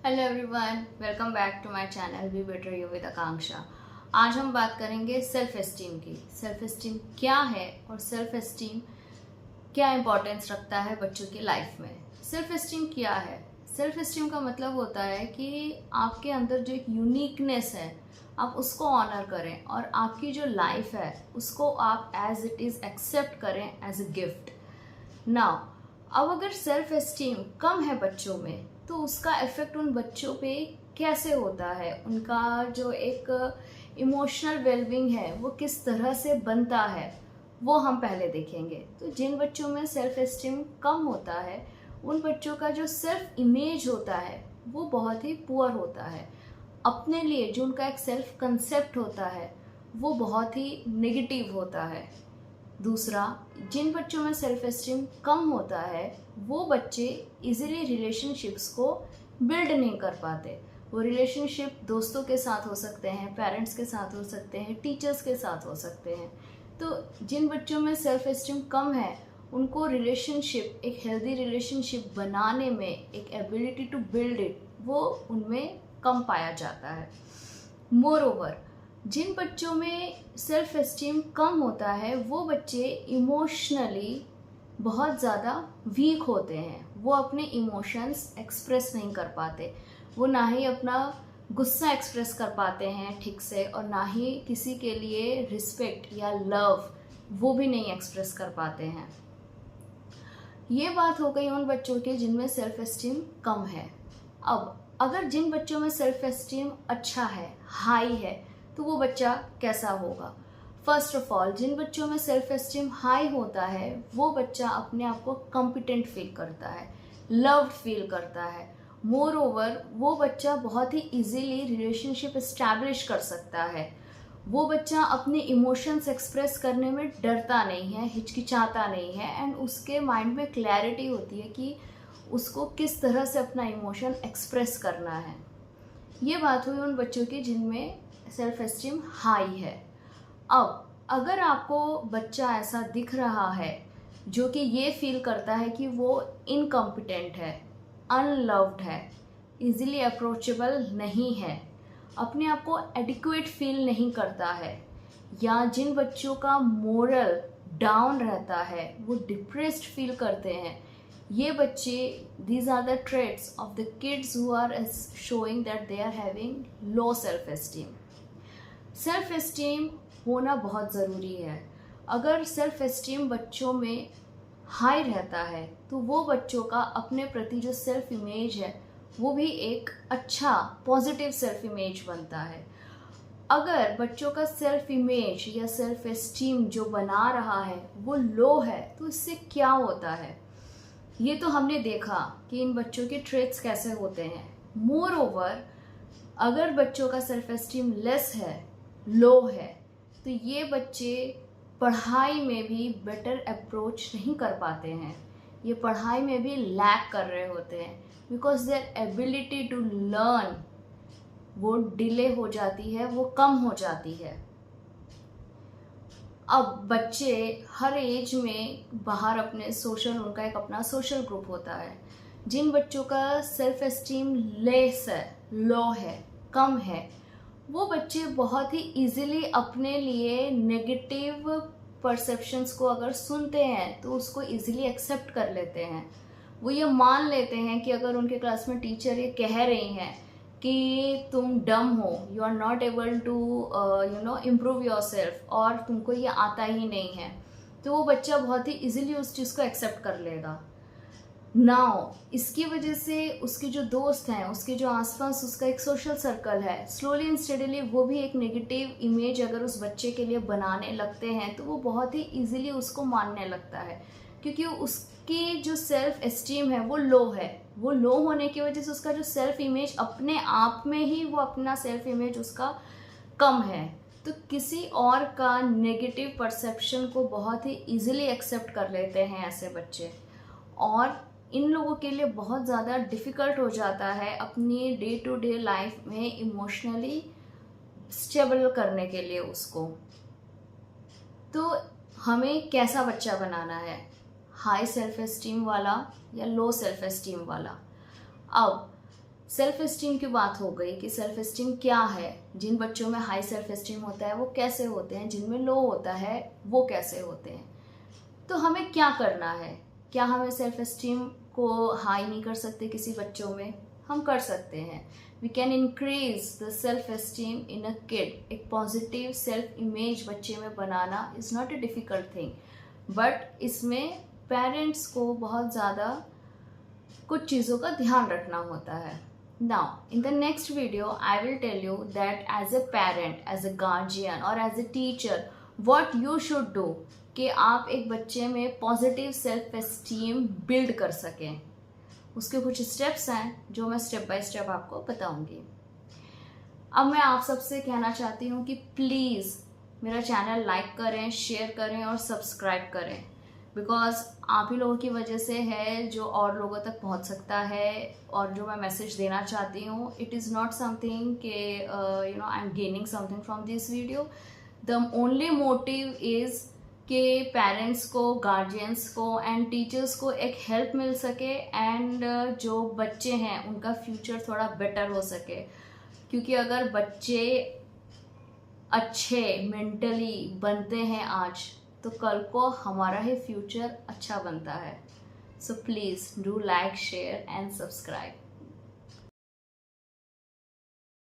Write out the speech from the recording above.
Hello everyone, welcome back to my channel be better you with Aakanksha. आज हम बात करेंगे सेल्फ एस्टीम की। सेल्फ एस्टीम क्या है और सेल्फ एस्टीम क्या इंपॉर्टेंस रखता है बच्चों की लाइफ में। सेल्फ एस्टीम क्या है? सेल्फ एस्टीम का मतलब होता है कि आपके अंदर जो एक यूनिकनेस है आप उसको ऑनर करें और आपकी जो लाइफ है उसको आप एज इट इज़ एक्सेप्ट करें एज अ गिफ्ट। नाउ अब अगर सेल्फ एस्टीम कम है बच्चों में तो उसका इफेक्ट उन बच्चों पे कैसे होता है, उनका जो एक इमोशनल वेलबींग है वो किस तरह से बनता है वो हम पहले देखेंगे। तो जिन बच्चों में सेल्फ एस्टीम कम होता है उन बच्चों का जो सेल्फ इमेज होता है वो बहुत ही पुअर होता है। अपने लिए जो उनका एक सेल्फ कंसेप्ट होता है वो बहुत ही नेगेटिव होता है। दूसरा, जिन बच्चों में सेल्फ एस्टीम कम होता है वो बच्चे इजीली रिलेशनशिप्स को बिल्ड नहीं कर पाते। वो रिलेशनशिप दोस्तों के साथ हो सकते हैं, पेरेंट्स के साथ हो सकते हैं, टीचर्स के साथ हो सकते हैं। तो जिन बच्चों में सेल्फ एस्टीम कम है उनको रिलेशनशिप, एक हेल्दी रिलेशनशिप बनाने में एक एबिलिटी टू बिल्ड इट वो उनमें कम पाया जाता है। मोर ओवर, जिन बच्चों में सेल्फ एस्टीम कम होता है वो बच्चे इमोशनली बहुत ज़्यादा वीक होते हैं। वो अपने इमोशंस एक्सप्रेस नहीं कर पाते। वो ना ही अपना गुस्सा एक्सप्रेस कर पाते हैं ठीक से और ना ही किसी के लिए रिस्पेक्ट या लव वो भी नहीं एक्सप्रेस कर पाते हैं। ये बात हो गई उन बच्चों के जिनमें सेल्फ एस्टीम कम है। अब अगर जिन बच्चों में सेल्फ एस्टीम अच्छा है, हाई है, तो वो बच्चा कैसा होगा? फर्स्ट ऑफ ऑल, जिन बच्चों में सेल्फ एस्टीम हाई होता है वो बच्चा अपने आप को कॉम्पिटेंट फील करता है, लव्ड फील करता है। मोर ओवर, वो बच्चा बहुत ही इजीली रिलेशनशिप इस्टेब्लिश कर सकता है। वो बच्चा अपने इमोशंस एक्सप्रेस करने में डरता नहीं है, हिचकिचाता नहीं है एंड उसके माइंड में क्लैरिटी होती है कि उसको किस तरह से अपना इमोशन एक्सप्रेस करना है। ये बात हुई उन बच्चों की जिनमें सेल्फ एस्टीम हाई है। अब अगर आपको बच्चा ऐसा दिख रहा है जो कि ये फील करता है कि वो इनकॉम्पिटेंट है, अनलव्ड है, इजीली अप्रोचेबल नहीं है, अपने आप को एडिक्वेट फील नहीं करता है, या जिन बच्चों का मोरल डाउन रहता है, वो डिप्रेस्ड फील करते हैं, ये बच्चे, these are the traits of the kids who are showing that they are having low self esteem. Self esteem होना बहुत ज़रूरी है। अगर सेल्फ एस्टीम बच्चों में हाई रहता है तो वो बच्चों का अपने प्रति जो सेल्फ इमेज है वो भी एक अच्छा पॉजिटिव सेल्फ इमेज बनता है। अगर बच्चों का सेल्फ इमेज या सेल्फ एस्टीम जो बना रहा है वो लो है तो इससे क्या होता है? ये तो हमने देखा कि इन बच्चों के ट्रेट्स कैसे होते हैं। मोर ओवर, अगर बच्चों का सेल्फ एस्टीम लेस है, लो है, तो ये बच्चे पढ़ाई में भी बेटर अप्रोच नहीं कर पाते हैं। ये पढ़ाई में भी लैक कर रहे होते हैं because their ability to learn वो डिले हो जाती है, वो कम हो जाती है। अब बच्चे हर एज में बाहर अपने सोशल, उनका एक अपना सोशल ग्रुप होता है। जिन बच्चों का सेल्फ एस्टीम लेस है, लो है, कम है, वो बच्चे बहुत ही इजीली अपने लिए नेगेटिव परसेप्शंस को अगर सुनते हैं तो उसको इजीली एक्सेप्ट कर लेते हैं। वो ये मान लेते हैं कि अगर उनके क्लास में टीचर ये कह रही हैं कि तुम डम हो, you are not able to improve yourself, और तुमको ये आता ही नहीं है, तो वो बच्चा बहुत ही इजीली उस चीज़ को एक्सेप्ट कर लेगा। नाउ इसकी वजह से उसके जो दोस्त हैं, उसके जो आसपास उसका एक सोशल सर्कल है, स्लोली एंड स्टेडली वो भी एक नेगेटिव इमेज अगर उस बच्चे के लिए बनाने लगते हैं तो वो बहुत ही इजीली उसको मानने लगता है, क्योंकि उसकी जो सेल्फ एस्टीम है वो लो है। वो लो होने की वजह से उसका जो सेल्फ इमेज अपने आप में ही, वो अपना सेल्फ इमेज उसका कम है, तो किसी और का नेगेटिव परसेप्शन को बहुत ही इजीली एक्सेप्ट कर लेते हैं ऐसे बच्चे। और इन लोगों के लिए बहुत ज़्यादा डिफ़िकल्ट हो जाता है अपनी डे टू डे लाइफ में इमोशनली स्टेबल करने के लिए उसको। तो हमें कैसा बच्चा बनाना है, हाई सेल्फ एस्टीम वाला या लो सेल्फ एस्टीम वाला? अब सेल्फ एस्टीम की बात हो गई कि सेल्फ एस्टीम क्या है, जिन बच्चों में हाई सेल्फ एस्टीम होता है वो कैसे होते हैं, जिनमें लो होता है वो कैसे होते हैं। तो हमें क्या करना है? क्या हमें सेल्फ एस्टीम को हाई नहीं कर सकते किसी बच्चों में? हम कर सकते हैं। We can increase the self esteem in a kid. एक पॉजिटिव सेल्फ इमेज बच्चे में बनाना is not a difficult thing, but इसमें पेरेंट्स को बहुत ज़्यादा कुछ चीज़ों का ध्यान रखना होता है। Now, in the next video, I will tell you that as a parent, as a guardian or as a teacher, what you should do कि आप एक बच्चे में पॉजिटिव सेल्फ एस्टीम बिल्ड कर सकें। उसके कुछ स्टेप्स हैं जो मैं स्टेप बाय स्टेप आपको बताऊंगी। अब मैं आप सबसे कहना चाहती हूँ कि प्लीज़ मेरा चैनल लाइक करें, शेयर करें और सब्सक्राइब करें, बिकॉज आप ही लोगों की वजह से है जो और लोगों तक पहुंच सकता है। और जो मैं मैसेज देना चाहती हूँ, इट इज़ नॉट समथिंग के I am gaining something from this video. The only motive is कि पेरेंट्स को, गार्जियंस को एंड टीचर्स को एक हेल्प मिल सके एंड जो बच्चे हैं उनका फ्यूचर थोड़ा बेटर हो सके। क्योंकि अगर बच्चे अच्छे मेंटली बनते हैं आज, तो कल को हमारा ही फ्यूचर अच्छा बनता है। So please do like, share and subscribe.